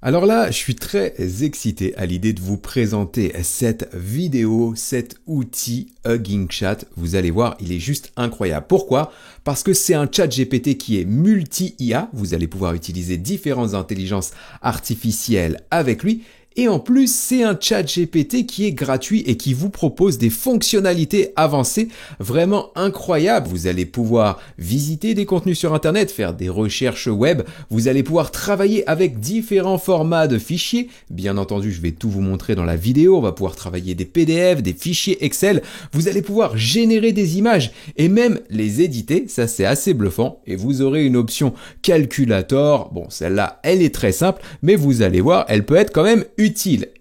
Alors là, je suis très excité à l'idée de vous présenter cette vidéo, cet outil Hugging Chat. Vous allez voir, il est juste incroyable. Pourquoi? Parce que c'est un chat GPT qui est multi-IA. Vous allez pouvoir utiliser différentes intelligences artificielles avec lui. Et en plus, c'est un chat GPT qui est gratuit et qui vous propose des fonctionnalités avancées vraiment incroyables. Vous allez pouvoir visiter des contenus sur Internet, faire des recherches web. Vous allez pouvoir travailler avec différents formats de fichiers. Bien entendu, je vais tout vous montrer dans la vidéo. On va pouvoir travailler des PDF, des fichiers Excel. Vous allez pouvoir générer des images et même les éditer. Ça, c'est assez bluffant. Et vous aurez une option calculator. Bon, celle-là, elle est très simple, mais vous allez voir, elle peut être quand même utile.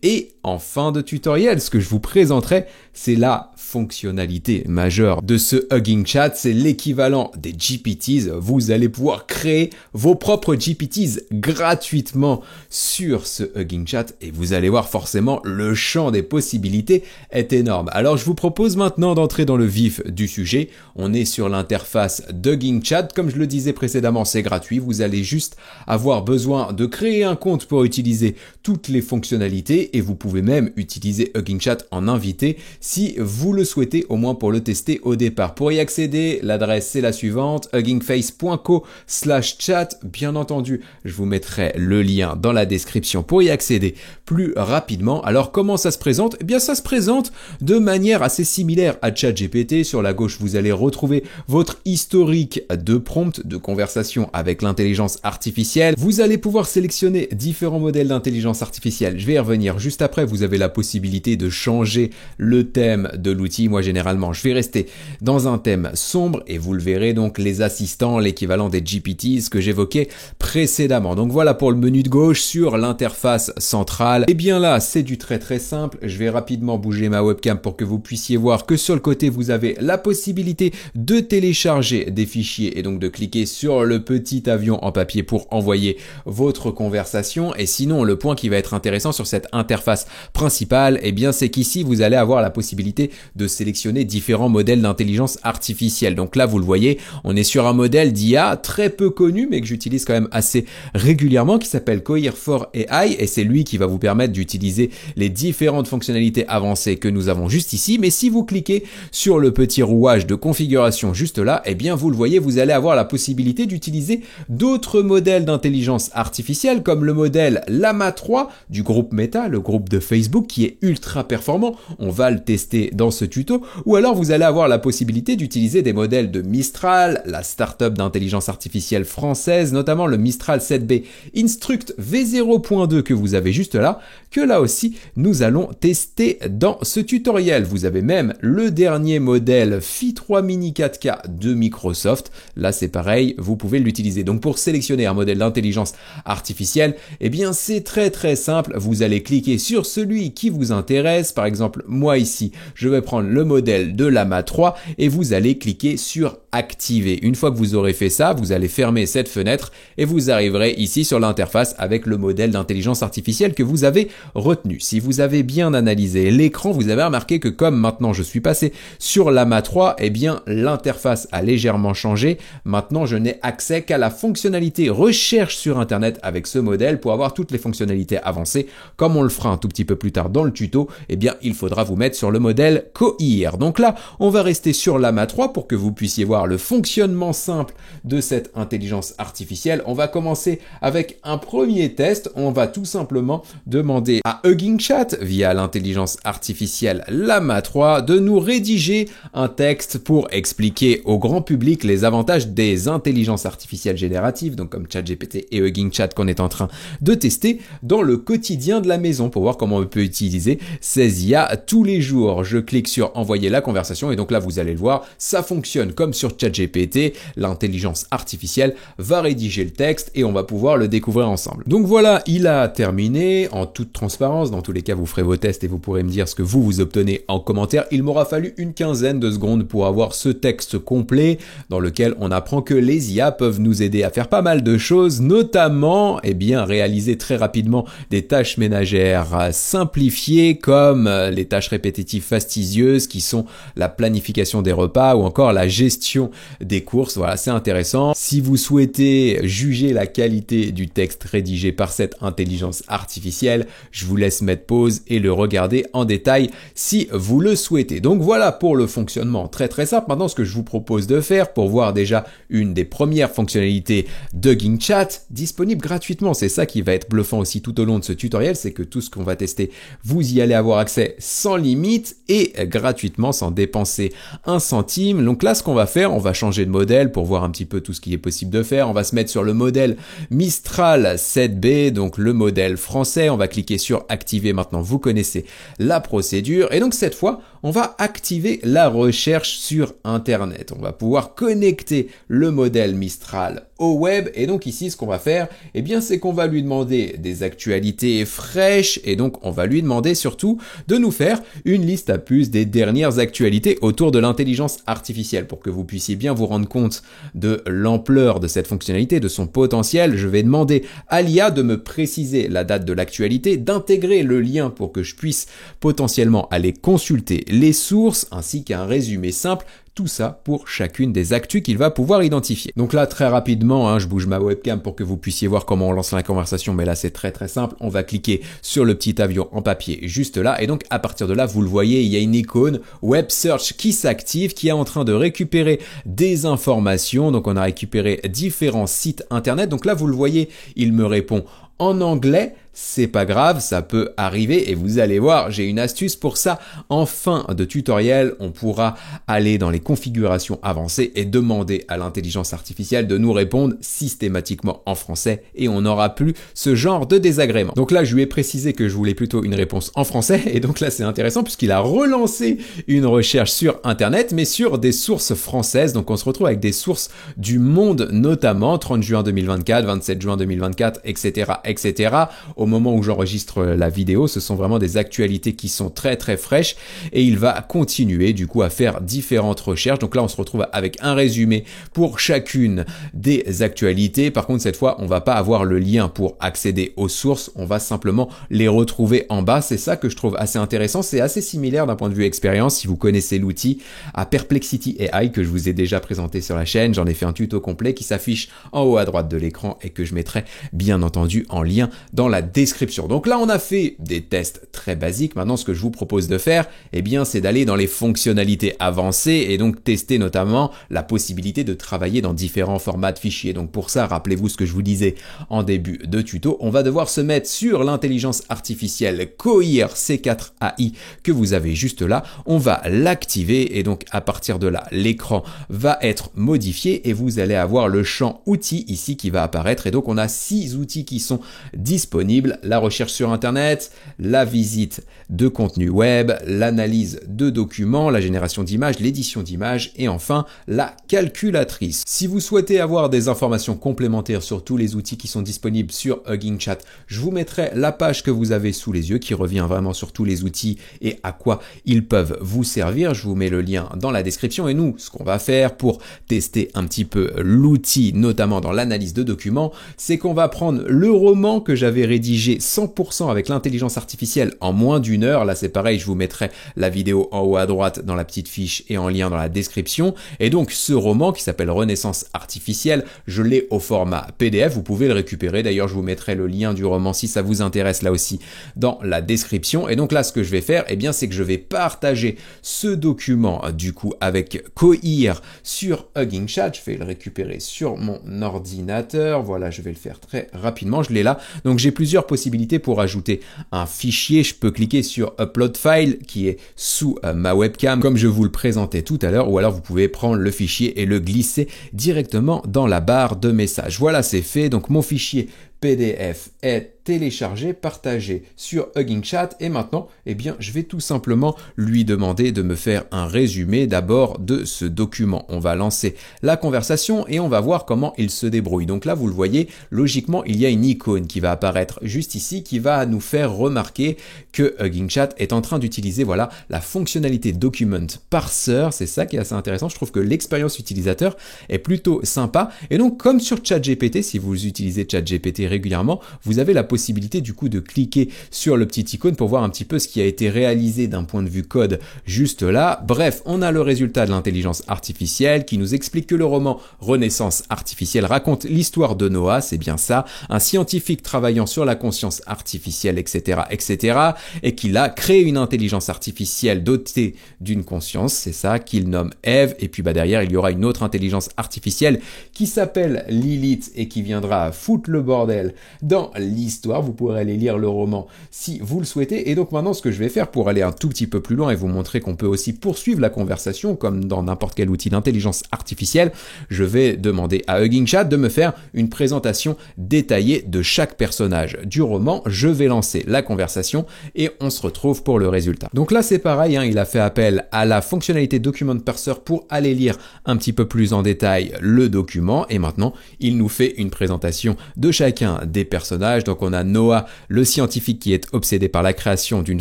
Et en fin de tutoriel, ce que je vous présenterai, c'est la fonctionnalité majeure de ce Hugging Chat. C'est l'équivalent des GPTs. Vous allez pouvoir créer vos propres GPTs gratuitement sur ce Hugging Chat et vous allez voir forcément le champ des possibilités est énorme. Alors je vous propose maintenant d'entrer dans le vif du sujet. On est sur l'interface d'Hugging Chat. Comme je le disais précédemment, c'est gratuit. Vous allez juste avoir besoin de créer un compte pour utiliser toutes les fonctionnalités et vous pouvez même utiliser Hugging Chat en invité si vous le souhaitez, au moins pour le tester au départ. Pour y accéder, l'adresse c'est la suivante, huggingface.co/chat. Bien entendu, je vous mettrai le lien dans la description pour y accéder plus rapidement. Alors comment ça se présente? Eh bien ça se présente de manière assez similaire à ChatGPT. Sur la gauche, vous allez retrouver votre historique de prompt, de conversation avec l'intelligence artificielle. Vous allez pouvoir sélectionner différents modèles d'intelligence artificielle. Je vais y revenir juste après. Vous avez la possibilité de changer le thème de l'outil. Moi, généralement, je vais rester dans un thème sombre et vous le verrez donc les assistants, l'équivalent des GPT, ce que j'évoquais précédemment. Donc voilà pour le menu de gauche sur l'interface centrale. Et bien là, c'est du très simple. Je vais rapidement bouger ma webcam pour que vous puissiez voir que sur le côté, vous avez la possibilité de télécharger des fichiers et donc de cliquer sur le petit avion en papier pour envoyer votre conversation. Et sinon, le point qui va être intéressant sur cette interface principale, eh bien, c'est qu'ici, vous allez avoir la possibilité de sélectionner différents modèles d'intelligence artificielle. Donc là, vous le voyez, on est sur un modèle d'IA très peu connu, mais que j'utilise quand même assez régulièrement, qui s'appelle Cohere for AI, et c'est lui qui va vous permettre d'utiliser les différentes fonctionnalités avancées que nous avons juste ici. Mais si vous cliquez sur le petit rouage de configuration juste là, eh bien, vous le voyez, vous allez avoir la possibilité d'utiliser d'autres modèles d'intelligence artificielle, comme le modèle Llama 3 du groupe Meta, le groupe de Facebook, qui est ultra performant. On va le tester dans ce tuto. Ou alors vous allez avoir la possibilité d'utiliser des modèles de Mistral, la startup d'intelligence artificielle française, notamment le Mistral 7B Instruct V0.2 que vous avez juste là, que là aussi nous allons tester dans ce tutoriel. Vous avez même le dernier modèle Phi 3 Mini 4K de Microsoft. Là c'est pareil, vous pouvez l'utiliser. Donc pour sélectionner un modèle d'intelligence artificielle, eh bien c'est très simple. Vous allez cliquer sur celui qui vous intéresse. Par exemple, moi ici, je vais prendre le modèle de Llama 3 et vous allez cliquer sur activer. Une fois que vous aurez fait ça, vous allez fermer cette fenêtre et vous arriverez ici sur l'interface avec le modèle d'intelligence artificielle que vous avez retenu. Si vous avez bien analysé l'écran, vous avez remarqué que comme maintenant je suis passé sur Llama 3, eh bien l'interface a légèrement changé. Maintenant, je n'ai accès qu'à la fonctionnalité recherche sur Internet avec ce modèle pour avoir toutes les fonctionnalités avancées. Comme on le fera un tout petit peu plus tard dans le tuto, eh bien il faudra vous mettre sur le modèle Cohere. Donc là, on va rester sur Llama 3 pour que vous puissiez voir le fonctionnement simple de cette intelligence artificielle. On va commencer avec un premier test. On va tout simplement demander à Hugging Chat via l'intelligence artificielle Llama 3 de nous rédiger un texte pour expliquer au grand public les avantages des intelligences artificielles génératives, donc comme ChatGPT et Hugging Chat qu'on est en train de tester dans le quotidien de la maison pour voir comment on peut utiliser ces IA tous les jours. Je clique sur envoyer la conversation et donc là vous allez le voir, ça fonctionne comme sur ChatGPT. L'intelligence artificielle va rédiger le texte et on va pouvoir le découvrir ensemble. Donc voilà, il a terminé en toute transparence. Dans tous les cas, vous ferez vos tests et vous pourrez me dire ce que vous obtenez en commentaire. Il m'aura fallu une quinzaine de secondes pour avoir ce texte complet dans lequel on apprend que les IA peuvent nous aider à faire pas mal de choses, notamment réaliser très rapidement des tâches ménagères simplifiées comme les tâches répétitives diapositives fastidieuses qui sont la planification des repas ou encore la gestion des courses. Voilà, c'est intéressant. Si vous souhaitez juger la qualité du texte rédigé par cette intelligence artificielle, je vous laisse mettre pause et le regarder en détail si vous le souhaitez. Donc voilà pour le fonctionnement très très simple. Maintenant, ce que je vous propose de faire pour voir déjà une des premières fonctionnalités d'Hugging Chat disponible gratuitement, c'est ça qui va être bluffant aussi tout au long de ce tutoriel, c'est que tout ce qu'on va tester, vous y allez avoir accès sans limite et gratuitement sans dépenser un centime. Donc là, ce qu'on va faire, on va changer de modèle pour voir un petit peu tout ce qui est possible de faire. On va se mettre sur le modèle Mistral 7B, donc le modèle français. On va cliquer sur activer. Maintenant, vous connaissez la procédure. Et donc cette fois, on va activer la recherche sur Internet. On va pouvoir connecter le modèle Mistral au web. Et donc ici, ce qu'on va faire, eh bien, c'est qu'on va lui demander des actualités fraîches. Et donc, on va lui demander surtout de nous faire une liste à puces des dernières actualités autour de l'intelligence artificielle. Pour que vous puissiez bien vous rendre compte de l'ampleur de cette fonctionnalité, de son potentiel, je vais demander à l'IA de me préciser la date de l'actualité, d'intégrer le lien pour que je puisse potentiellement aller consulter les sources ainsi qu'un résumé simple. Tout ça pour chacune des actus qu'il va pouvoir identifier. Donc là, très rapidement, je bouge ma webcam pour que vous puissiez voir comment on lance la conversation, mais là, c'est très très simple. On va cliquer sur le petit avion en papier juste là, et donc à partir de là, vous le voyez, il y a une icône Web Search qui s'active, qui est en train de récupérer des informations. Donc on a récupéré différents sites internet. Donc là, vous le voyez, il me répond en anglais. C'est pas grave, ça peut arriver et vous allez voir, j'ai une astuce pour ça. En fin de tutoriel, on pourra aller dans les configurations avancées et demander à l'intelligence artificielle de nous répondre systématiquement en français et on n'aura plus ce genre de désagrément. Donc là, je lui ai précisé que je voulais plutôt une réponse en français et donc là, c'est intéressant puisqu'il a relancé une recherche sur Internet mais sur des sources françaises. Donc on se retrouve avec des sources du monde notamment, 30 juin 2024, 27 juin 2024, etc., etc. Au moment où j'enregistre la vidéo, ce sont vraiment des actualités qui sont très très fraîches et il va continuer du coup à faire différentes recherches. Donc là, on se retrouve avec un résumé pour chacune des actualités. Par contre, cette fois, on va pas avoir le lien pour accéder aux sources, on va simplement les retrouver en bas. C'est ça que je trouve assez intéressant. C'est assez similaire d'un point de vue expérience, si vous connaissez l'outil, à Perplexity AI que je vous ai déjà présenté sur la chaîne. J'en ai fait un tuto complet qui s'affiche en haut à droite de l'écran et que je mettrai bien entendu en lien dans la description. Donc là, on a fait des tests très basiques. Maintenant, ce que je vous propose de faire, eh bien, c'est d'aller dans les fonctionnalités avancées et donc tester notamment la possibilité de travailler dans différents formats de fichiers. Donc pour ça, rappelez-vous ce que je vous disais en début de tuto, on va devoir se mettre sur l'intelligence artificielle Cohere C4 AI que vous avez juste là. On va l'activer et donc à partir de là, l'écran va être modifié et vous allez avoir le champ outils ici qui va apparaître. Et donc on a 6 outils qui sont disponibles: la recherche sur Internet, la visite de contenu web, l'analyse de documents, la génération d'images, l'édition d'images et enfin la calculatrice. Si vous souhaitez avoir des informations complémentaires sur tous les outils qui sont disponibles sur Hugging Chat, je vous mettrai la page que vous avez sous les yeux qui revient vraiment sur tous les outils et à quoi ils peuvent vous servir. Je vous mets le lien dans la description et nous, ce qu'on va faire pour tester un petit peu l'outil, notamment dans l'analyse de documents, c'est qu'on va prendre le roman que j'avais rédigé 100% avec l'intelligence artificielle en moins d'1 heure. Là, c'est pareil, je vous mettrai la vidéo en haut à droite dans la petite fiche et en lien dans la description. Et donc, ce roman qui s'appelle Renaissance artificielle, je l'ai au format PDF. Vous pouvez le récupérer. D'ailleurs, je vous mettrai le lien du roman si ça vous intéresse là aussi dans la description. Et donc là, ce que je vais faire, eh bien, c'est que je vais partager ce document du coup avec Cohere sur Hugging Chat. Je vais le récupérer sur mon ordinateur. Voilà, je vais le faire très rapidement. Je l'ai là. Donc, j'ai plusieurs possibilités pour ajouter un fichier. Je peux cliquer sur Upload File qui est sous ma webcam comme je vous le présentais tout à l'heure, ou alors vous pouvez prendre le fichier et le glisser directement dans la barre de messages. Voilà, c'est fait. Donc mon fichier PDF est téléchargé, partagé sur Hugging Chat et maintenant, eh bien, je vais tout simplement lui demander de me faire un résumé d'abord de ce document. On va lancer la conversation et on va voir comment il se débrouille. Donc là, vous le voyez, logiquement, il y a une icône qui va apparaître juste ici qui va nous faire remarquer que Hugging Chat est en train d'utiliser, voilà, la fonctionnalité Document Parser. C'est ça qui est assez intéressant. Je trouve que l'expérience utilisateur est plutôt sympa. Et donc, comme sur ChatGPT, si vous utilisez ChatGPT régulièrement, vous avez la possibilité du coup de cliquer sur le petit icône pour voir un petit peu ce qui a été réalisé d'un point de vue code juste là. Bref, on a le résultat de l'intelligence artificielle qui nous explique que le roman Renaissance artificielle raconte l'histoire de Noah, c'est bien ça, un scientifique travaillant sur la conscience artificielle, etc., etc., et qu'il a créé une intelligence artificielle dotée d'une conscience, c'est ça, qu'il nomme Eve, et puis derrière il y aura une autre intelligence artificielle qui s'appelle Lilith et qui viendra foutre le bordel dans l'histoire. Vous pourrez aller lire le roman si vous le souhaitez. Et donc maintenant, ce que je vais faire pour aller un tout petit peu plus loin et vous montrer qu'on peut aussi poursuivre la conversation comme dans n'importe quel outil d'intelligence artificielle, je vais demander à Hugging Chat de me faire une présentation détaillée de chaque personnage du roman. Je vais lancer la conversation et on se retrouve pour le résultat. Donc là, c'est pareil, il a fait appel à la fonctionnalité Document Parser pour aller lire un petit peu plus en détail le document et maintenant, il nous fait une présentation de chacun des personnages. Donc on a Noah, le scientifique qui est obsédé par la création d'une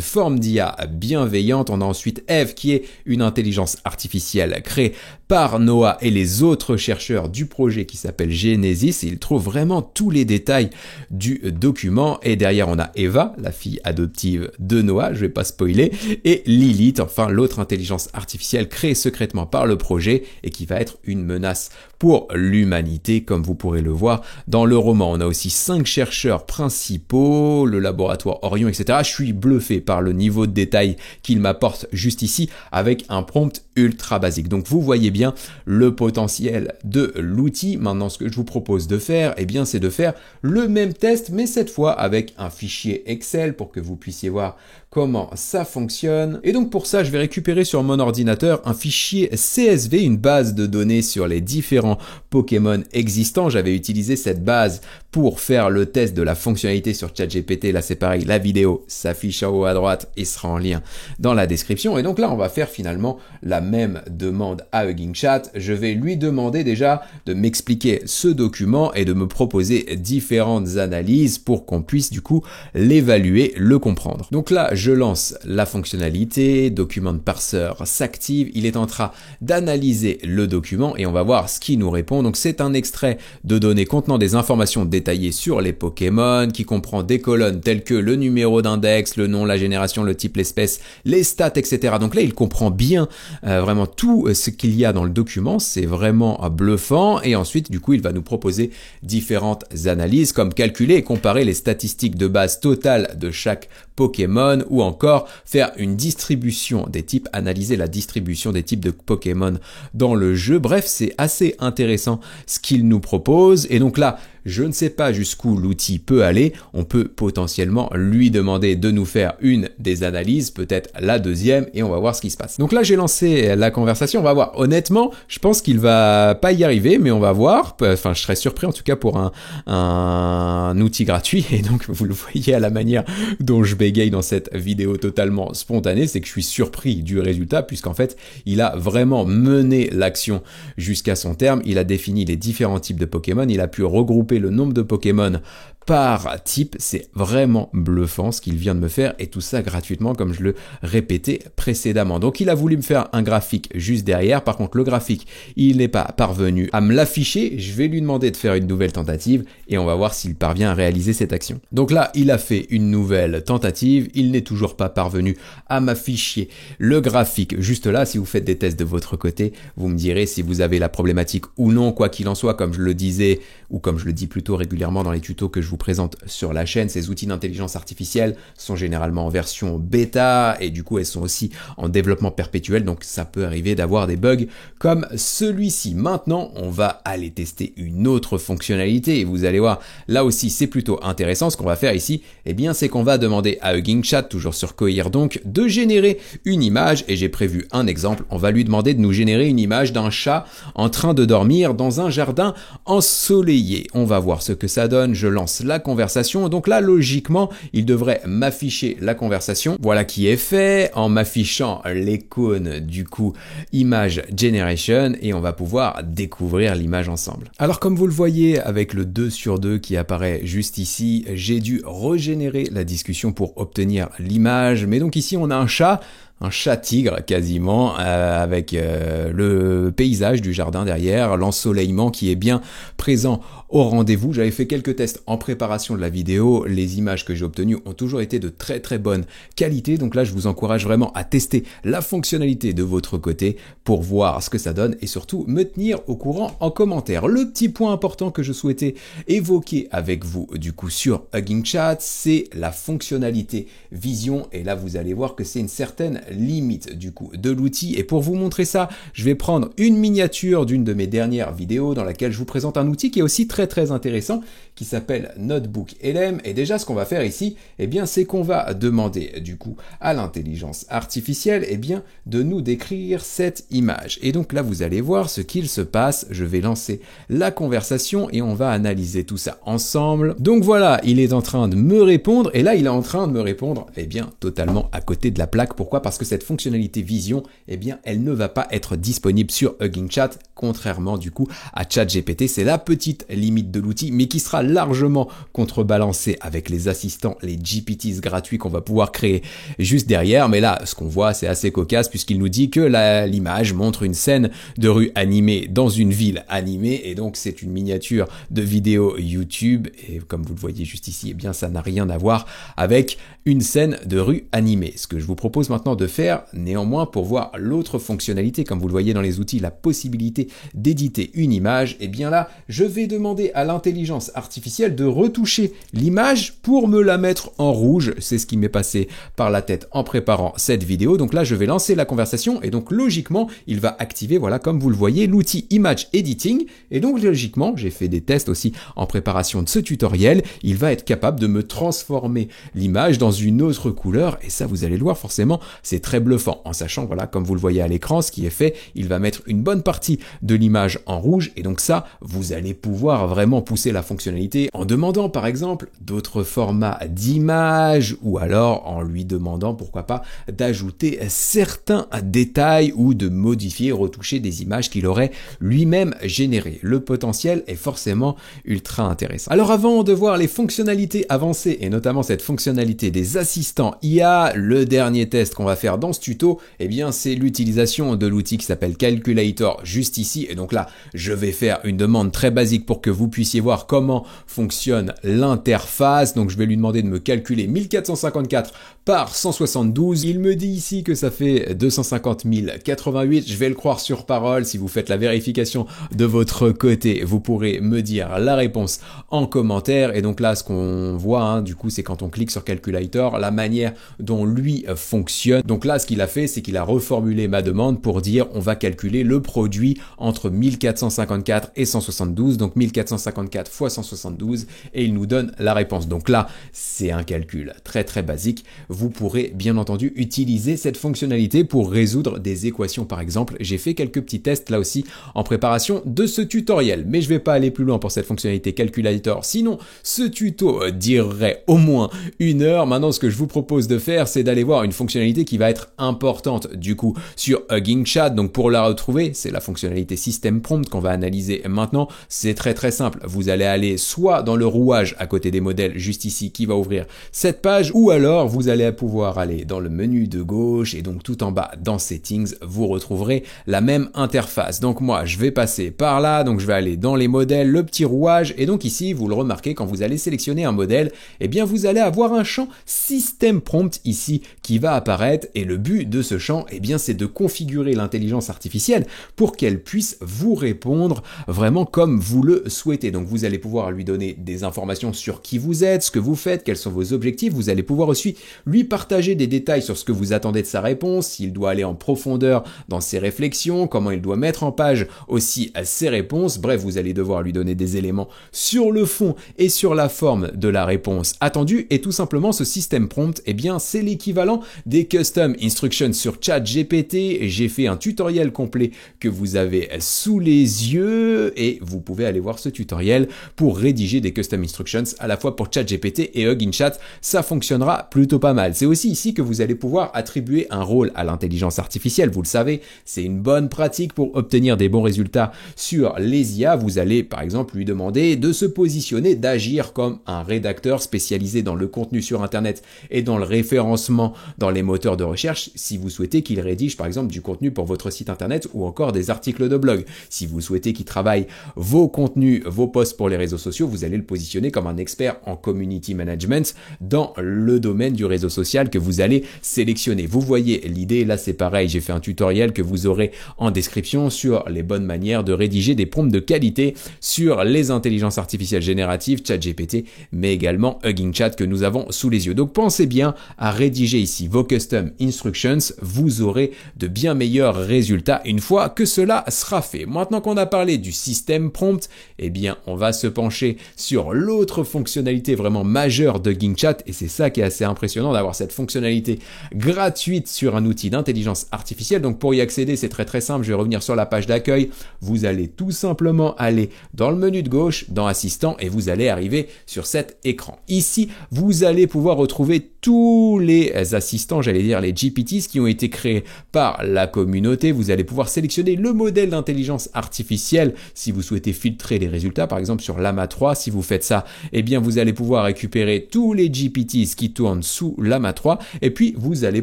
forme d'IA bienveillante. On a ensuite Eve qui est une intelligence artificielle créée par Noah et les autres chercheurs du projet qui s'appelle Genesis. Il trouve vraiment tous les détails du document. Et derrière, on a Eva, la fille adoptive de Noah, je vais pas spoiler, et Lilith, enfin l'autre intelligence artificielle créée secrètement par le projet et qui va être une menace pour l'humanité, comme vous pourrez le voir dans le roman. On a aussi 5 chercheurs principaux, le laboratoire Orion, etc. Je suis bluffé par le niveau de détail qu'il m'apporte juste ici avec un prompt ultra basique. Donc vous voyez bien le potentiel de l'outil. Maintenant, ce que je vous propose de faire, eh bien, c'est de faire le même test, mais cette fois avec un fichier Excel pour que vous puissiez voir comment ça fonctionne. Et donc pour ça, je vais récupérer sur mon ordinateur un fichier CSV, une base de données sur les différents Pokémon existants. J'avais utilisé cette base pour faire le test de la fonctionnalité sur ChatGPT. Là, c'est pareil, la vidéo s'affiche en haut à droite et sera en lien dans la description. Et donc là, on va faire finalement la même demande à Hugging Chat. Je vais lui demander déjà de m'expliquer ce document et de me proposer différentes analyses pour qu'on puisse du coup l'évaluer, le comprendre. Donc là, je lance la fonctionnalité, Document Parser s'active, il est en train d'analyser le document et on va voir ce qu'il nous répond. Donc c'est un extrait de données contenant des informations détaillées sur les Pokémon qui comprend des colonnes telles que le numéro d'index, le nom, la génération, le type, l'espèce, les stats, etc. Donc là, il comprend bien vraiment tout ce qu'il y a dans le document, c'est vraiment bluffant. Et ensuite, du coup, il va nous proposer différentes analyses comme calculer et comparer les statistiques de base totales de chaque Pokémon ou encore faire une distribution des types, analyser la distribution des types de Pokémon dans le jeu. Bref, c'est assez intéressant ce qu'il nous propose. Et donc là, je ne sais pas jusqu'où l'outil peut aller. On peut potentiellement lui demander de nous faire une des analyses, peut-être la deuxième, et on va voir ce qui se passe. Donc là, j'ai lancé la conversation. On va voir. Honnêtement, je pense qu'il va pas y arriver, mais on va voir. Enfin, je serais surpris en tout cas pour un outil gratuit. Et donc, vous le voyez à la manière dont je bégaye dans cette vidéo totalement spontanée, c'est que je suis surpris du résultat, puisqu'en fait, il a vraiment mené l'action jusqu'à son terme. Il a défini les différents types de Pokémon. Il a pu regrouper le nombre de Pokémon par type. C'est vraiment bluffant ce qu'il vient de me faire et tout ça gratuitement comme je le répétais précédemment. Donc il a voulu me faire un graphique juste derrière. Par contre le graphique il n'est pas parvenu à me l'afficher. Je vais lui demander de faire une nouvelle tentative et on va voir s'il parvient à réaliser cette action. Donc là il a fait une nouvelle tentative. Il n'est toujours pas parvenu à m'afficher le graphique juste là. Si vous faites des tests de votre côté, vous me direz si vous avez la problématique ou non. Quoi qu'il en soit, comme je le disais ou comme je le dis plutôt régulièrement dans les tutos que je vous présente sur la chaîne, ces outils d'intelligence artificielle sont généralement en version bêta et du coup elles sont aussi en développement perpétuel, donc ça peut arriver d'avoir des bugs comme celui-ci. Maintenant on va aller tester une autre fonctionnalité et vous allez voir là aussi c'est plutôt intéressant. Ce qu'on va faire ici, eh bien c'est qu'on va demander à Hugging Chat, toujours sur Cohere donc, de générer une image et j'ai prévu un exemple. On va lui demander de nous générer une image d'un chat en train de dormir dans un jardin ensoleillé. On va voir ce que ça donne. Je lance la conversation. Donc là, logiquement, il devrait m'afficher la conversation. Voilà qui est fait en m'affichant l'icône du coup Image Generation et on va pouvoir découvrir l'image ensemble. Alors comme vous le voyez avec le 2/2 qui apparaît juste ici, j'ai dû régénérer la discussion pour obtenir l'image. Mais donc ici, on a un chat un chat tigre quasiment, avec le paysage du jardin derrière, l'ensoleillement qui est bien présent au rendez-vous. J'avais fait quelques tests en préparation de la vidéo, les images que j'ai obtenues ont toujours été de très très bonne qualité, donc là je vous encourage vraiment à tester la fonctionnalité de votre côté pour voir ce que ça donne et surtout me tenir au courant en commentaire. Le petit point important que je souhaitais évoquer avec vous du coup sur Hugging Chat, c'est la fonctionnalité vision, et là vous allez voir que c'est une certaine limite du coup de l'outil, et pour vous montrer ça, je vais prendre une miniature d'une de mes dernières vidéos dans laquelle je vous présente un outil qui est aussi très intéressant, qui s'appelle Notebook LM. Et déjà ce qu'on va faire ici, eh bien c'est qu'on va demander du coup à l'intelligence artificielle eh bien de nous décrire cette image. Et donc là vous allez voir ce qu'il se passe. Je vais lancer la conversation et on va analyser tout ça ensemble. Donc voilà, il est en train de me répondre, et là il est en train de me répondre eh bien totalement à côté de la plaque. Pourquoi? Parce que cette fonctionnalité vision, eh bien elle ne va pas être disponible sur Hugging Chat, contrairement du coup à ChatGPT. C'est la petite limite de l'outil, mais qui sera largement contrebalancée avec les assistants, les GPTs gratuits qu'on va pouvoir créer juste derrière. Mais là, ce qu'on voit, c'est assez cocasse puisqu'il nous dit que l'image montre une scène de rue animée dans une ville animée, et donc c'est une miniature de vidéo YouTube, et comme vous le voyez juste ici, eh bien ça n'a rien à voir avec une scène de rue animée. Ce que je vous propose maintenant de faire, néanmoins, pour voir l'autre fonctionnalité, comme vous le voyez dans les outils, la possibilité d'éditer une image, et bien là, je vais demander à l'intelligence artificielle de retoucher l'image pour me la mettre en rouge. C'est ce qui m'est passé par la tête en préparant cette vidéo. Donc là, je vais lancer la conversation, et donc logiquement, il va activer, voilà, comme vous le voyez, l'outil Image Editing. Et donc logiquement, j'ai fait des tests aussi en préparation de ce tutoriel, il va être capable de me transformer l'image dans une autre couleur, et ça, vous allez le voir, forcément, c'est très bluffant, en sachant, voilà, comme vous le voyez à l'écran, ce qui est fait, il va mettre une bonne partie de l'image en rouge, et donc ça, vous allez pouvoir vraiment pousser la fonctionnalité en demandant, par exemple, d'autres formats d'images, ou alors en lui demandant, pourquoi pas, d'ajouter certains détails ou de modifier, retoucher des images qu'il aurait lui-même générées. Le potentiel est forcément ultra intéressant. Alors avant de voir les fonctionnalités avancées, et notamment cette fonctionnalité des assistants IA, le dernier test qu'on va faire dans ce tuto, eh bien c'est l'utilisation de l'outil qui s'appelle Calculator juste ici. Et donc là, je vais faire une demande très basique pour que vous puissiez voir comment fonctionne l'interface. Donc je vais lui demander de me calculer 1454 par 172. Il me dit ici que ça fait 250 088. Je vais le croire sur parole. Si vous faites la vérification de votre côté, vous pourrez me dire la réponse en commentaire. Et donc là, ce qu'on voit, hein, du coup, c'est quand on clique sur Calculator, la manière dont lui fonctionne. Donc là, ce qu'il a fait, c'est qu'il a reformulé ma demande pour dire on va calculer le produit entre 1454 et 172. Donc 1454 fois 172, et il nous donne la réponse. Donc là, c'est un calcul très basique. Vous pourrez bien entendu utiliser cette fonctionnalité pour résoudre des équations par exemple. J'ai fait quelques petits tests là aussi en préparation de ce tutoriel, mais je vais pas aller plus loin pour cette fonctionnalité Calculator, sinon ce tuto durerait au moins 1 heure. Maintenant, ce que je vous propose de faire, c'est d'aller voir une fonctionnalité qui va être importante du coup sur Hugging Chat. Donc pour la retrouver, c'est la fonctionnalité System Prompt qu'on va analyser maintenant. C'est très simple, vous allez aller soit dans le rouage à côté des modèles juste ici qui va ouvrir cette page, ou alors vous allez pouvoir aller dans le menu de gauche, et donc tout en bas dans Settings, vous retrouverez la même interface. Donc moi, je vais passer par là, donc je vais aller dans les modèles, le petit rouage, et donc ici, vous le remarquez, quand vous allez sélectionner un modèle, eh bien vous allez avoir un champ System Prompt ici qui va apparaître, et le but de ce champ, eh bien c'est de configurer l'intelligence artificielle pour qu'elle puisse vous répondre vraiment comme vous le souhaitez. Donc vous allez pouvoir lui donner des informations sur qui vous êtes, ce que vous faites, quels sont vos objectifs. Vous allez pouvoir aussi lui partager des détails sur ce que vous attendez de sa réponse, s'il doit aller en profondeur dans ses réflexions, comment il doit mettre en page aussi ses réponses. Bref, vous allez devoir lui donner des éléments sur le fond et sur la forme de la réponse attendue. Et tout simplement, ce système prompt, eh bien, c'est l'équivalent des custom instructions sur ChatGPT. J'ai fait un tutoriel complet que vous avez sous les yeux, et vous pouvez aller voir ce tutoriel pour rédiger des custom instructions à la fois pour ChatGPT et Hugging Chat. Ça fonctionnera plutôt pas mal. C'est aussi ici que vous allez pouvoir attribuer un rôle à l'intelligence artificielle. Vous le savez, c'est une bonne pratique pour obtenir des bons résultats sur les IA. Vous allez par exemple lui demander de se positionner, d'agir comme un rédacteur spécialisé dans le contenu sur Internet et dans le référencement dans les moteurs de de recherche si vous souhaitez qu'il rédige par exemple du contenu pour votre site internet ou encore des articles de blog. Si vous souhaitez qu'il travaille vos contenus, vos posts pour les réseaux sociaux, vous allez le positionner comme un expert en community management dans le domaine du réseau social que vous allez sélectionner. Vous voyez l'idée, là c'est pareil, j'ai fait un tutoriel que vous aurez en description sur les bonnes manières de rédiger des prompts de qualité sur les intelligences artificielles génératives, ChatGPT, mais également Hugging Chat que nous avons sous les yeux. Donc pensez bien à rédiger ici vos custom instructions, vous aurez de bien meilleurs résultats une fois que cela sera fait. Maintenant qu'on a parlé du système prompt, eh bien on va se pencher sur l'autre fonctionnalité vraiment majeure de Hugging Chat, et c'est ça qui est assez impressionnant d'avoir cette fonctionnalité gratuite sur un outil d'intelligence artificielle. Donc pour y accéder, c'est très simple, je vais revenir sur la page d'accueil, vous allez tout simplement aller dans le menu de gauche, dans Assistant, et vous allez arriver sur cet écran. Ici, vous allez pouvoir retrouver tous les assistants, j'allais dire les GPTs qui ont été créés par la communauté. Vous allez pouvoir sélectionner le modèle d'intelligence artificielle si vous souhaitez filtrer les résultats, par exemple sur Llama 3. Si vous faites ça, eh bien vous allez pouvoir récupérer tous les GPTs qui tournent sous Llama 3, et puis vous allez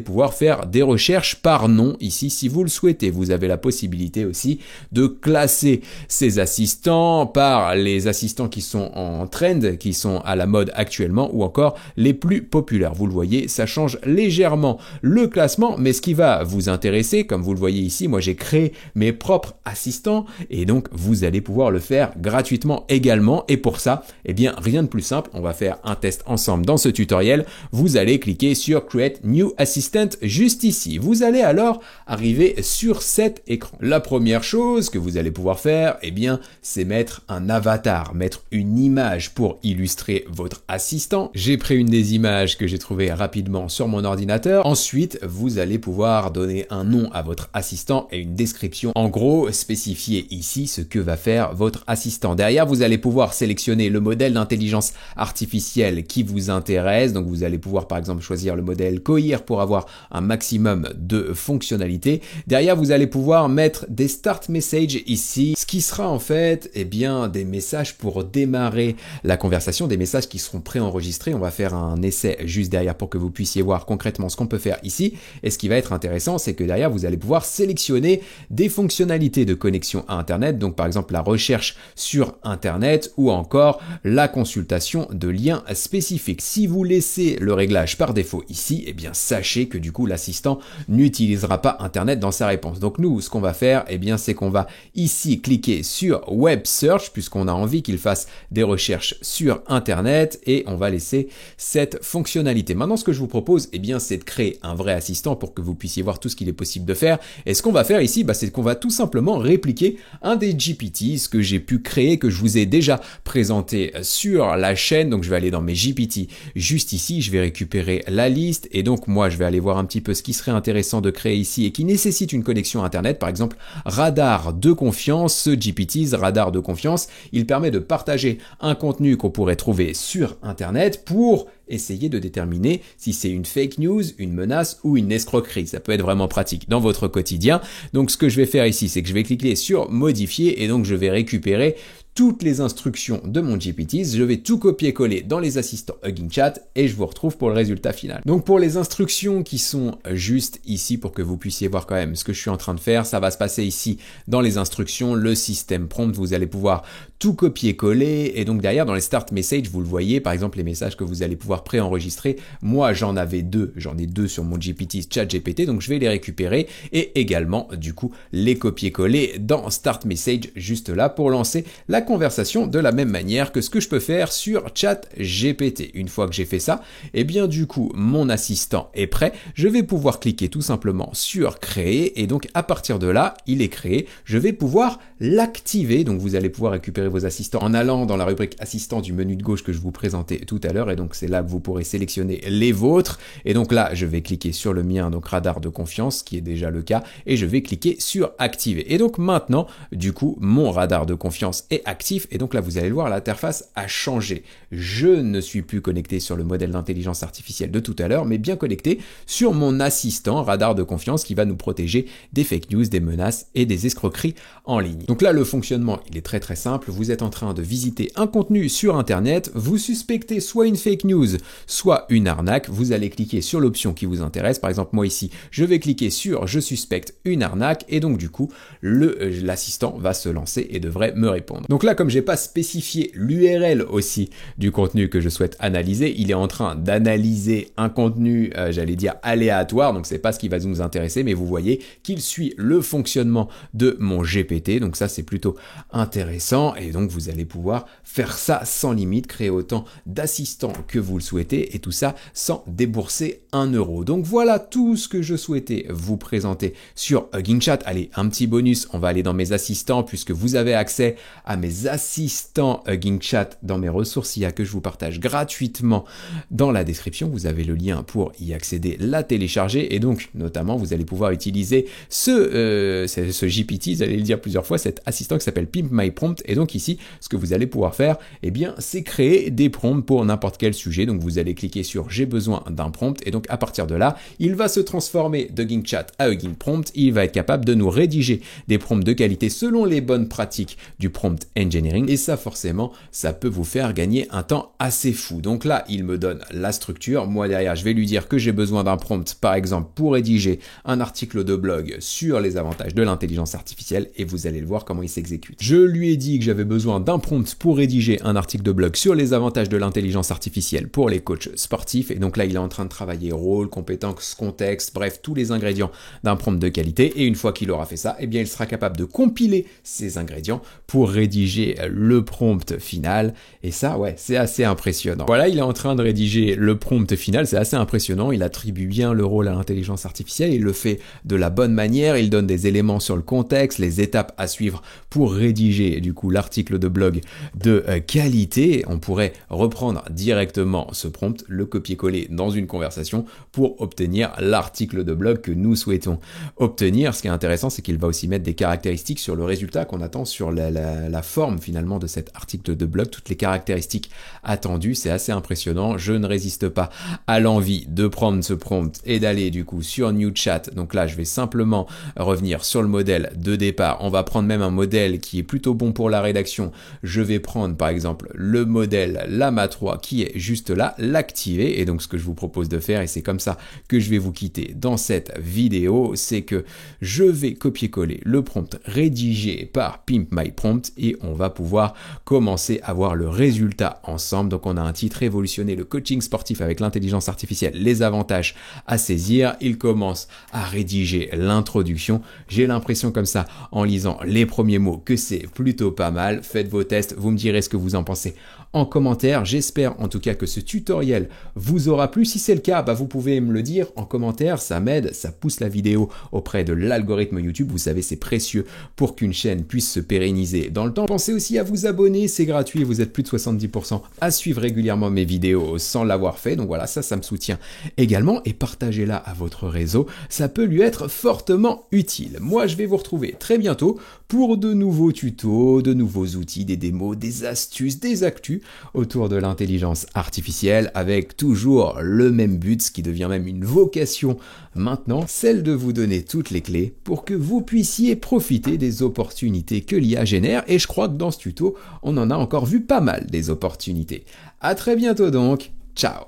pouvoir faire des recherches par nom ici si vous le souhaitez. Vous avez la possibilité aussi de classer ces assistants par les assistants qui sont en trend, qui sont à la mode actuellement, ou encore les plus populaires. Vous le voyez, ça change légèrement le classement, mais ce qui va vous intéresser, comme vous le voyez ici, moi j'ai créé mes propres assistants, et donc vous allez pouvoir le faire gratuitement également. Et pour ça, eh bien rien de plus simple, on va faire un test ensemble dans ce tutoriel. Vous allez cliquer sur Create New Assistant juste ici. Vous allez alors arriver sur cet écran. La première chose que vous allez pouvoir faire, eh bien, c'est mettre un avatar, mettre une image pour illustrer votre assistant. J'ai pris une des images que j'ai trouvées rapidement sur mon ordinateur. Ensuite, vous allez pouvoir donner un nom à votre assistant et une description. En gros, spécifier ici ce que va faire votre assistant. Derrière, vous allez pouvoir sélectionner le modèle d'intelligence artificielle qui vous intéresse. Donc, vous allez pouvoir, par exemple, choisir le modèle Cohere pour avoir un maximum de fonctionnalités. Derrière, vous allez pouvoir mettre des start messages ici, ce qui sera en fait, eh bien, des messages pour démarrer la conversation, des messages qui seront préenregistrés. On va faire un essai juste derrière pour que vous puissiez voir concrètement ce qu'on peut faire ici. Et ce qui va être intéressant, c'est que derrière, vous allez pouvoir sélectionner des fonctionnalités de connexion à Internet. Donc, par exemple, la recherche sur Internet ou encore la consultation de liens spécifiques. Si vous laissez le réglage par défaut ici, eh bien, sachez que du coup, l'assistant n'utilisera pas Internet dans sa réponse. Donc, nous, ce qu'on va faire, eh bien, c'est qu'on va ici cliquer sur Web Search puisqu'on a envie qu'il fasse des recherches sur Internet, et on va laisser cette fonctionnalité. Maintenant, ce que je vous propose, eh bien, c'est de créer un vrai assistant pour que vous puissiez voir tout ce qu'il est possible de faire. Et ce qu'on va faire ici, c'est qu'on va tout simplement répliquer un des GPTs que j'ai pu créer, que je vous ai déjà présenté sur la chaîne. Donc, je vais aller dans mes GPT juste ici, je vais récupérer la liste, et donc moi, je vais aller voir un petit peu ce qui serait intéressant de créer ici et qui nécessite une connexion Internet. Par exemple, Radar de confiance, ce GPTs, Radar de confiance, il permet de partager un contenu qu'on pourrait trouver sur Internet pour essayer de déterminer si c'est une fake news, une menace ou une escroquerie. Ça peut être vraiment pratique dans votre quotidien. Donc ce que je vais faire ici, c'est que je vais cliquer sur modifier, et donc je vais récupérer toutes les instructions de mon GPT, je vais tout copier-coller dans les assistants Hugging Chat et je vous retrouve pour le résultat final. Donc pour les instructions qui sont juste ici pour que vous puissiez voir quand même ce que je suis en train de faire, ça va se passer ici dans les instructions, le système prompt, vous allez pouvoir tout copier-coller, et donc derrière dans les start messages, vous le voyez, par exemple les messages que vous allez pouvoir préenregistrer. Moi j'en ai deux sur mon GPT ChatGPT, donc je vais les récupérer et également du coup les copier-coller dans start message juste là pour lancer la conversation de la même manière que ce que je peux faire sur ChatGPT. Une fois que j'ai fait ça, eh bien du coup mon assistant est prêt. Je vais pouvoir cliquer tout simplement sur créer, et donc à partir de là, il est créé. Je vais pouvoir l'activer. Donc vous allez pouvoir récupérer vos assistants en allant dans la rubrique assistant du menu de gauche que je vous présentais tout à l'heure, et donc c'est là que vous pourrez sélectionner les vôtres. Et donc là, je vais cliquer sur le mien, donc Radar de confiance, qui est déjà le cas, et je vais cliquer sur activer. Et donc maintenant, du coup, mon Radar de confiance est actif, et donc là vous allez le voir, l'interface a changé. Je ne suis plus connecté sur le modèle d'intelligence artificielle de tout à l'heure, mais bien connecté sur mon assistant Radar de confiance qui va nous protéger des fake news, des menaces et des escroqueries en ligne. Donc là le fonctionnement il est très simple, vous êtes en train de visiter un contenu sur internet, vous suspectez soit une fake news, soit une arnaque, vous allez cliquer sur l'option qui vous intéresse. Par exemple, moi ici, je vais cliquer sur je suspecte une arnaque et donc du coup, l'assistant va se lancer et devrait me répondre. Donc là, comme j'ai pas spécifié l'URL aussi du contenu que je souhaite analyser, il est en train d'analyser un contenu, j'allais dire aléatoire, donc c'est pas ce qui va nous intéresser, mais vous voyez qu'il suit le fonctionnement de mon GPT, donc ça c'est plutôt intéressant et donc vous allez pouvoir faire ça sans limite, créer autant d'assistants que vous le souhaitez et tout ça sans débourser 1 euro. Donc voilà tout ce que je souhaitais vous présenter sur Hugging Chat. Allez, un petit bonus, on va aller dans mes assistants puisque vous avez accès à mes assistants Hugging Chat dans mes ressources IA que je vous partage gratuitement dans la description. Vous avez le lien pour y accéder, la télécharger et donc notamment vous allez pouvoir utiliser ce GPT, vous allez le dire plusieurs fois, cet assistant qui s'appelle Pimp My Prompt et donc ici ce que vous allez pouvoir faire, eh bien c'est créer des prompts pour n'importe quel sujet. Donc vous allez cliquer sur j'ai besoin d'un prompt et donc à partir de là il va se transformer de Hugging Chat à Hugging Prompt. Il va être capable de nous rédiger des prompts de qualité selon les bonnes pratiques du prompt engineering et ça forcément ça peut vous faire gagner un temps assez fou. Donc là il me donne la structure, moi derrière je vais lui dire que j'ai besoin d'un prompt par exemple pour rédiger un article de blog sur les avantages de l'intelligence artificielle et vous allez le voir comment il s'exécute. Je lui ai dit que j'avais besoin d'un prompt pour rédiger un article de blog sur les avantages de l'intelligence artificielle pour les coachs sportifs et donc là il est en train de travailler rôle, compétences, contexte, bref tous les ingrédients d'un prompt de qualité et une fois qu'il aura fait ça, eh bien il sera capable de compiler ces ingrédients pour rédiger le prompt final et ça ouais c'est assez impressionnant. Voilà, il est en train de rédiger le prompt final, c'est assez impressionnant, il attribue bien le rôle à l'intelligence artificielle, il le fait de la bonne manière, il donne des éléments sur le contexte, les étapes à suivre pour rédiger du coup l'article de blog de qualité. On pourrait reprendre directement ce prompt, le copier-coller dans une conversation pour obtenir l'article de blog que nous souhaitons obtenir. Ce qui est intéressant, c'est qu'il va aussi mettre des caractéristiques sur le résultat qu'on attend, sur la forme finalement de cet article de blog, toutes les caractéristiques attendues. C'est assez impressionnant. Je ne résiste pas à l'envie de prendre ce prompt et d'aller du coup sur New Chat. Donc là, je vais simplement revenir sur le modèle de départ. On va prendre même un modèle qui est plutôt bon pour la rédaction. Je vais prendre par exemple le modèle Llama 3 qui est juste là, l'activer. Et donc ce que je vous propose de faire, et c'est comme ça que je vais vous quitter dans cette vidéo, c'est que je vais copier-coller le prompt rédigé par Pimp My Prompt et on va pouvoir commencer à voir le résultat ensemble. Donc on a un titre: révolutionner le coaching sportif avec l'intelligence artificielle, les avantages à saisir. Il commence à rédiger l'introduction. J'ai l'impression comme ça en lisant les premiers mots que c'est plutôt pas mal. Faites vos tests, vous me direz ce que vous en pensez en commentaire. J'espère en tout cas que ce tutoriel vous aura plu. Si c'est le cas, vous pouvez me le dire en commentaire, ça m'aide, ça pousse la vidéo auprès de l'algorithme YouTube. Vous savez, c'est précieux pour qu'une chaîne puisse se pérenniser dans le temps. Pensez aussi à vous abonner, c'est gratuit, vous êtes plus de 70% à suivre régulièrement mes vidéos sans l'avoir fait. Donc voilà, ça me soutient également et partagez-la à votre réseau, ça peut lui être fortement utile. Moi, je vais vous retrouver très bientôt pour de nouveaux tutos, de nouveaux outils, des démos, des astuces, des actus autour de l'intelligence artificielle avec toujours le même but, ce qui devient même une vocation maintenant, celle de vous donner toutes les clés pour que vous puissiez profiter des opportunités que l'IA génère et je crois que dans ce tuto, on en a encore vu pas mal des opportunités. À très bientôt donc, ciao!